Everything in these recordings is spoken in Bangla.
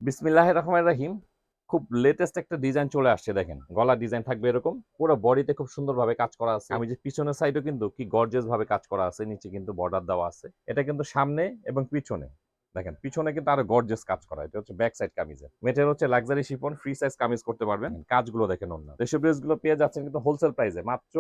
বিসমিল্লাহির রহমানির রহিম। খুব লেটেস্ট একটা ডিজাইন চলে আসছে দেখেন। গলার ডিজাইন থাকবে এরকম। পুরো বডিতে খুব সুন্দরভাবে কাজ করা আছে। আমি যে পিছনের সাইডেও কিন্তু কি গর্জিয়াস ভাবে কাজ করা আছে। নিচে কিন্তু বর্ডার দেওয়া আছে। এটা কিন্তু সামনে এবং পিছনে। দেখেন পিছনে কিন্তু আরো গর্জিয়াস কাজ করা। এটা হচ্ছে ব্যাক সাইড কামিজের। মেটেরিয়াল হচ্ছে luxury chiffon, free size kameez করতে পারবেন। কাজগুলো দেখেন ওন্নার। দেশীয় ড্রেসগুলো পেয়ে যাচ্ছেন কিন্তু হোলসেল প্রাইসে মাত্র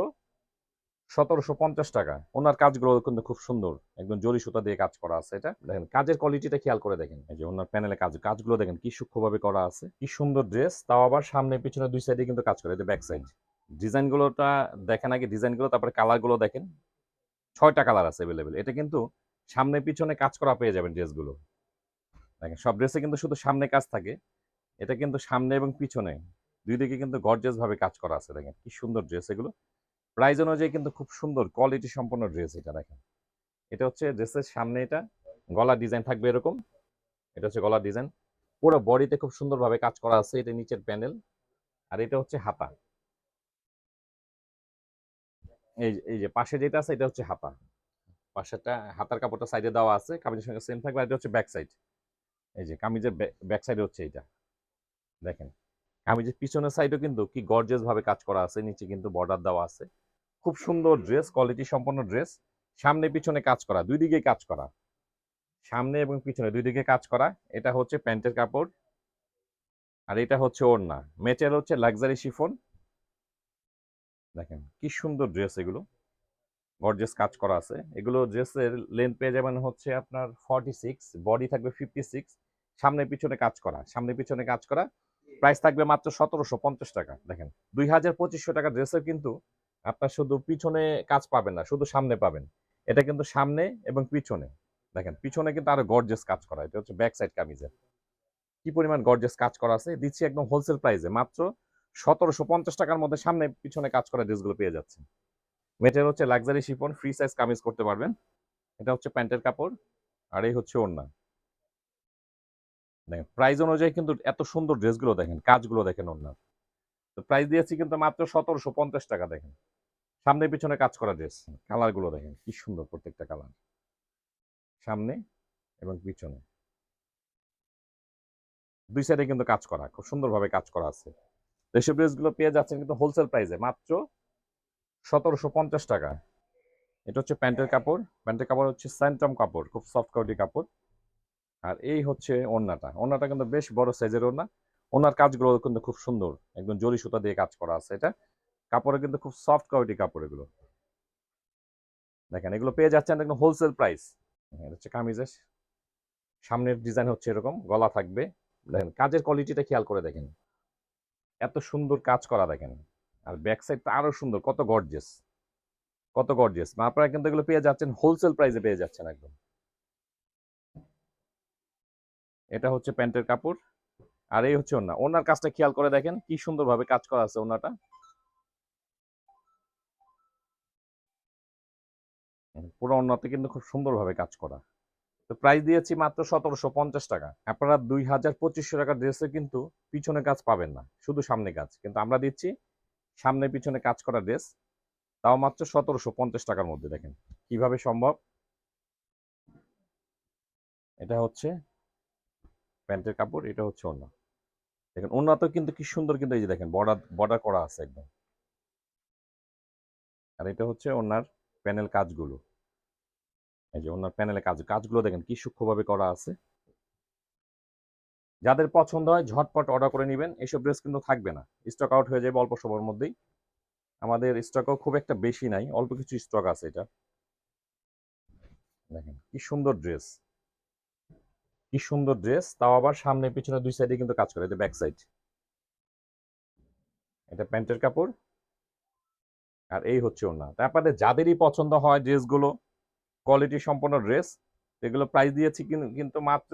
১৭৫০ টাকা। ওনার কাজগুলো কিন্তু খুব সুন্দর। একদম জরি সুতা দিয়ে কাজ করা আছে এটা। দেখেন কাজের কোয়ালিটিটা খেয়াল করে দেখেন। এই যে ওনার প্যানেলে কাজগুলো দেখেন কি সূক্ষ্মভাবে করা আছে। কি সুন্দর ড্রেস। তাও আবার সামনে পিছনে দুই সাইডে কিন্তু কাজ করে। এই যে ব্যাক সাইড। ডিজাইনগুলোটা দেখেন আগে ডিজাইনগুলো, তারপরে কালারগুলো দেখেন। ৬টা কালার আছে এভেলেবেল। এটা কিন্তু সামনে পিছনে কাজ করা পেয়ে যাবেন ড্রেসগুলো। দেখেন সব ড্রেসে কিন্তু শুধু সামনে কাজ থাকে। এটা কিন্তু সামনে এবং পিছনে ২ দিকে কিন্তু গর্জিয়াস ভাবে কাজ করা আছে দেখেন। কি সুন্দর ড্রেস এগুলো। প্রাইস অনুযায়ী কিন্তু খুব সুন্দর কোয়ালিটি সম্পন্ন ড্রেস এটা দেখেন। এটা হচ্ছে ড্রেসের সামনে, এটা গলার ডিজাইন থাকবে এরকম। এটা হচ্ছে গলার ডিজাইন। পুরো বডিতে খুব সুন্দরভাবে কাজ করা আছে। এটা নিচের প্যানেল। আর এটা হচ্ছে হাতা। এই যে পাশে যেটা আছে এটা হচ্ছে হাতা। পাশেরটা হাতার কাপড়টা সাইডে দেওয়া আছে। কামিজের সঙ্গে সেম থাকবে। আর এটা হচ্ছে ব্যাক সাইড। এই যে কামিজের ব্যাক সাইডে হচ্ছে এইটা। দেখেন। কামিজের পিছনের সাইডেও কিন্তু কি গর্জিয়াস ভাবে কাজ করা আছে। নিচে কিন্তু বর্ডার দেওয়া আছে। খুব সুন্দর ড্রেস, কোয়ালিটি সম্পন্ন ড্রেস। সামনে পিছনে কাজ করা, ২ দিকেই কাজ করা। সামনে এবং পিছনে ২ দিকে কাজ করা। এটা হচ্ছে প্যান্টের কাপড়। আর এটা হচ্ছে ওড়না। মেটেরিয়াল হচ্ছে লাক্সারি শিফন। দেখেন কি সুন্দর ড্রেস এগুলো। গর্জিয়াস কাজ করা আছে। এগুলো ড্রেসের লেন্থ পেয়ে যাবেন হচ্ছে আপনার 46, বডি থাকবে 56। সামনে পিছনে কাজ করা। সামনে পিছনে কাজ করা। প্রাইস থাকবে মাত্র ১৭৫০ টাকা। দেখেন ২,২৫০ টাকা ড্রেসের কিন্তু আপনার শুধু পিছনে কাজ পাবেন না, শুধু সামনে পাবেন। এটা কিন্তু সামনে এবং পিছনে। দেখেন পিছনে কিন্তু আরো গর্জিয়াস কাজ করা। এটা হচ্ছে ব্যাক সাইড কামিজের। কি পরিমাণ গর্জিয়াস কাজ করা আছে দিচ্ছি একদম হোলসেল প্রাইসে মাত্র ১৭৫০ টাকার মধ্যে সামনে পিছনে কাজ করা ড্রেসগুলো পেয়ে যাচ্ছেন। মেটেরিয়াল হচ্ছে luxury chiffon, free size kameez করতে পারবেন। এটা হচ্ছে প্যান্টের কাপড়। আর এই হচ্ছে ওড়না। দেখেন প্রাইস অনুযায়ী কিন্তু এত সুন্দর ড্রেসগুলো দেখেন, কাজগুলো দেখেন ওড়নার। তো প্রাইস দিয়েছি কিন্তু মাত্র ১৭৫০ টাকা। দেখেন সামনে পিছনে কাজ করা ড্রেস। কালার গুলো দেখেন কি সুন্দর প্রত্যেকটা কালার। সামনে এবং পিছনে দুই সাইডে কিন্তু কাজ করা, খুব সুন্দরভাবে কাজ করা আছে। দেশীয় ড্রেসগুলো পেয়ে যাচ্ছেন কিন্তু হোলসেল প্রাইসে মাত্র ১৭৫০ টাকা। এটা হচ্ছে প্যান্টের কাপড়। প্যান্টের কাপড় হচ্ছে স্যান্টম কাপড়, খুব সফট কোয়ালিটি কাপড়। আর এই হচ্ছে ওড়নাটা। ওড়নাটা কিন্তু বেশ বড় সাইজের ওড়না। ওনার কাজগুলো কিন্তু খুব সুন্দর। একদম জরি সুতা দিয়ে কাজ করা আছে এটা। কাপড়ে কিন্তু খুব সফট কোয়ালিটি কাপড় এগুলো। দেখেন এগুলো পেয়ে যাচ্ছেন একদম হোলসেল প্রাইস। এটা হচ্ছে কামিজের সামনের ডিজাইন হচ্ছে এরকম, গলা থাকবে। দেখেন কাজের কোয়ালিটিটা খেয়াল করে দেখেন। এত সুন্দর কাজ করা দেখেন। আর ব্যাক সাইডটা আরো সুন্দর, কত গর্জিয়াস। কত গর্জিয়াস। আপনারা কিন্তু এগুলো পেয়ে যাচ্ছেন হোলসেল প্রাইসে পেয়ে যাচ্ছেন একদম। এটা হচ্ছে প্যান্টের কাপড়। আর এই হচ্ছে ওড়না। ওড়নার কাজটা খেয়াল করে দেখেন কি সুন্দরভাবে কাজ করা আছে ওড়নাটা। পুরো ওড়নাতে কিন্তু খুব সুন্দরভাবে কাজ করা। তো প্রাইস দিয়েছি মাত্র ১৭৫০ টাকা। আপনারা ২,২৫০ টাকার ড্রেসে কিন্তু পিছনে কাজ পাবেন না, শুধু সামনে কাজ। কিন্তু আমরা দিচ্ছি সামনে পিছনে কাজ করা ড্রেস, তাও মাত্র ১৭৫০ টাকার মধ্যে। দেখেন কিভাবে সম্ভব। এটা হচ্ছে প্যান্টের কাপড়, এটা হচ্ছে ওড়না। দেখেন ওড়নাতেও কিন্তু কি সুন্দর, কিন্তু এই যে দেখেন বর্ডার বর্ডার করা আছে একদম। আর এটা হচ্ছে ওড়নার প্যানেল কাজগুলো। এই যে ওড়নার প্যানেলে কাজগুলো দেখেন কি সূক্ষ্মভাবে করা আছে। যাদের পছন্দ হয় ঝটপট অর্ডার করে নেবেন। এসব ড্রেস কিন্তু থাকবে না, স্টক আউট হয়ে যাবে অল্প সময়ের মধ্যেই। আমাদের স্টকও খুব একটা বেশি নাই, অল্প কিছু স্টক আছে এটা। দেখেন কি সুন্দর ড্রেস। কি সুন্দর ড্রেস, তাও আবার সামনে পিছনে দুই সাইডে কিন্তু কাজ করে। এটা ব্যাক সাইড। এটা প্যান্টের কাপড়। আর এই হচ্ছে ওড়না। তা আপনাদের যাদেরই পছন্দ হয় ড্রেসগুলো, কোয়ালিটি সম্পন্ন ড্রেস, এগুলো প্রাইস দিয়েছি কিন্তু মাত্র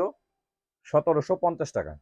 ১৭৫০ টাকা।